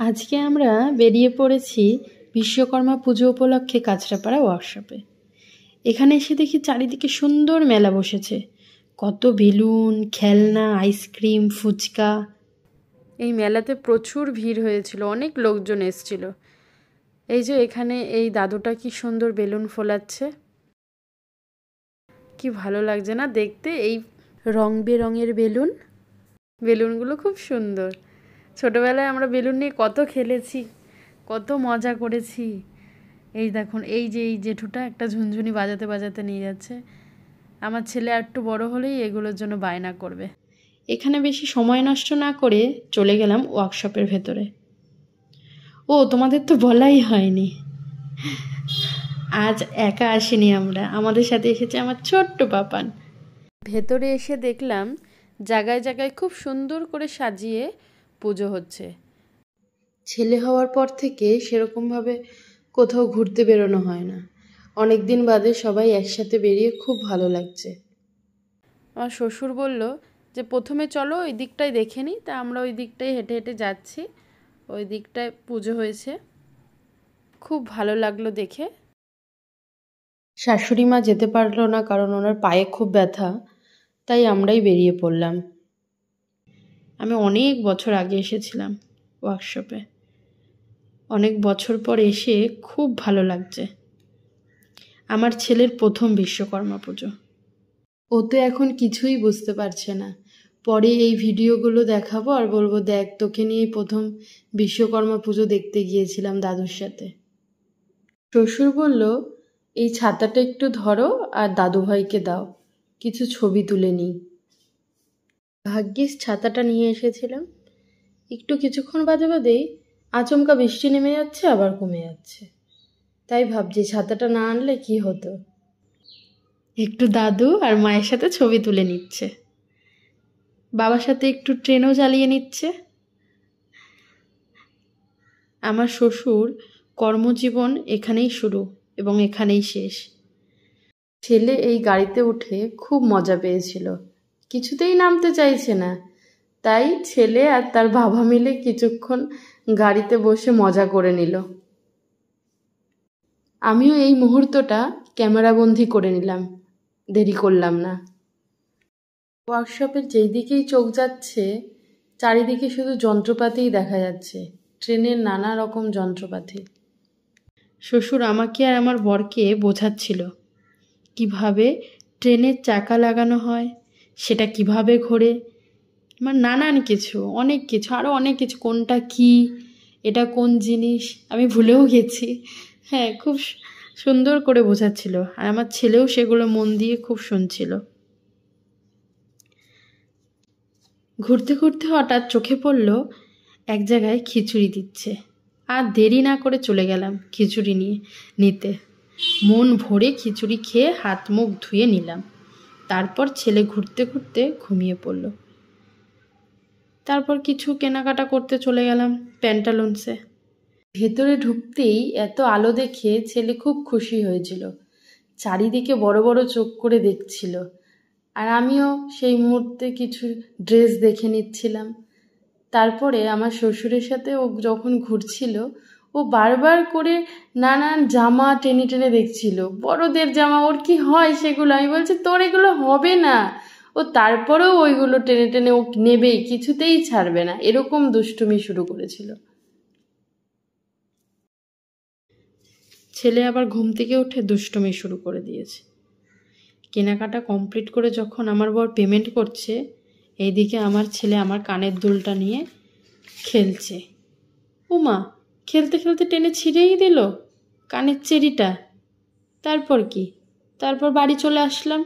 আজকে আমরা বেরিয়ে পড়েছি বিশ্বকর্মা পুজো উপলক্ষে কাঁচরাপাড়া ওয়ার্কশপে। এখানে এসে দেখি চারিদিকে সুন্দর মেলা বসেছে, কত বেলুন, খেলনা, আইসক্রিম, ফুচকা। এই মেলাতে প্রচুর ভিড় হয়েছিল, অনেক লোকজন এসেছিল। এই যে এখানে এই দাদুটা কি সুন্দর বেলুন ফোলাচ্ছে, কি ভালো লাগছে না দেখতে। এই রং বেরঙের বেলুনগুলো খুব সুন্দর। ছোটবেলায় আমরা বেলুন নিয়ে কত খেলেছি, কত মজা করেছি। এই দেখুন, এই জেঠুটা একটা ঝুনঝুনি বাজাতে বাজাতে নিয়ে যাচ্ছে। আমার ছেলে একটু বড় হলেই এগুলোর জন্য বায়না করবে। এখানে বেশি সময় নষ্ট না করে চলে গেলাম ওয়ার্কশপের ভেতরে। ও, তোমাদের তো বলাই হয়নি, আজ একা আসিনি আমরা, আমাদের সাথে এসেছে আমার ছোট্ট পাপান। ভেতরে এসে দেখলাম জায়গায় জায়গায় খুব সুন্দর করে সাজিয়ে পুজো হচ্ছে। ছেলে হওয়ার পর থেকে সেরকমভাবে কোথাও ঘুরতে বেরোনো হয় না, অনেক দিন বাদে সবাই একসাথে বেরিয়ে খুব ভালো লাগছে। আমার শ্বশুর বলল যে প্রথমে চলো ওই দিকটাই দেখে নিই, তা আমরা ওই দিকটাই হেঁটে হেঁটে যাচ্ছি। ওই দিকটায় পুজো হয়েছে, খুব ভালো লাগলো দেখে। শাশুড়ি মা যেতে পারলো না কারণ ওনার পায়ে খুব ব্যথা, তাই আমরাই বেরিয়ে পড়লাম। আমি অনেক বছর আগে এসেছিলাম ওয়ার্কশপে, অনেক বছর পর এসে খুব ভালো লাগছে। আমার ছেলের প্রথম বিশ্বকর্মা পুজো, ও তো এখন কিছুই বুঝতে পারছে না। পরে এই ভিডিওগুলো দেখাবো আর বলবো, দেখ তোকে নিয়ে প্রথম বিশ্বকর্মা পুজো দেখতে গিয়েছিলাম দাদুর সাথে। শ্বশুর বলল, এই ছাতাটা একটু ধরো আর দাদুভাইকে দাও, কিছু ছবি তুলে নিই। ভাগ্যিস ছাতাটা নিয়ে এসেছিলাম। কিছুক্ষণ বাদে বাদেই আচমকা বৃষ্টি নেমে যাচ্ছে, আবার কমে যাচ্ছে। তাই ভাবছি ছাতাটা না আনলে কি হতো। একটু দাদু আর মায়ের সাথে ছবি তুলে নিচ্ছে, বাবার সাথে একটু ট্রেনও চালিয়ে নিচ্ছে। আমার শ্বশুর কর্মজীবন এখানেই শুরু এবং এখানেই শেষ। ছেলে এই গাড়িতে উঠে খুব মজা পেয়েছিল, কিছুতেই নামতে চাইছে না, তাই ছেলে আর তার বাবা মিলে কিছুক্ষণ গাড়িতে বসে মজা করে নিল। আমিও এই মুহূর্তটা ক্যামেরাবন্দি করে নিলাম, দেরি করলাম না। ওয়ার্কশপের যেই দিকেই চোখ যাচ্ছে চারিদিকে শুধু যন্ত্রপাতিই দেখা যাচ্ছে, ট্রেনের নানা রকম যন্ত্রপাতি। শ্বশুর আমাকে আর আমার বরকে বোঝাচ্ছিল কিভাবে ট্রেনের চাকা লাগানো হয়, সেটা কিভাবে ঘোরে, আমার নানান কিছু, অনেক কিছু, আরও অনেক কিছু, কোনটা কি, এটা কোন জিনিস আমি ভুলেও গেছি। হ্যাঁ, খুব সুন্দর করে বোঝাচ্ছিল আর আমার ছেলেও সেগুলো মন দিয়ে খুব শুনছিল। ঘুরতে ঘুরতে হঠাৎ চোখে পড়ল এক জায়গায় খিচুড়ি দিচ্ছে, আর দেরি না করে চলে গেলাম খিচুড়ি নিতে। মন ভরে খিচুড়ি খেয়ে হাত মুখ ধুয়ে নিলাম। তারপর ছেলে ঘুরতে ঘুরতে ঘুমিয়ে পড়ল। তারপর কিছু কেনাকাটা করতে চলে গেলাম প্যান্টালুন্সে। ভেতরে ঢুকতেই এত আলো দেখে ছেলে খুব খুশি হয়েছিল, চারিদিকে বড় বড় চোখ করে দেখছিল। আর আমিও সেই মুহূর্তে কিছু ড্রেস দেখে নিচ্ছিলাম। তারপরে আমার শ্বশুরের সাথে ও যখন ঘুরছিল, ও বারবার করে নানান জামা টেনে টেনে দেখছিল, বড়দের জামা, ওর কি হয় সেগুলো। আমি বলছি তোর এগুলো হবে না, ও তারপরেও ওইগুলো টেনে টেনে ও নেবেই, কিছুতেই ছাড়বে না, এরকম দুষ্টুমি শুরু করেছিল। ছেলে আবার ঘুম থেকে উঠে দুষ্টুমি শুরু করে দিয়েছে। কেনাকাটা কমপ্লিট করে যখন আমার বর পেমেন্ট করছে, এইদিকে আমার ছেলে আমার কানের দুলটা নিয়ে খেলছে। উমা, খেলতে খেলতে টেনে ছিঁড়েই দিল কানের চেরিটা। তারপর কি, তারপর বাড়ি চলে আসলাম।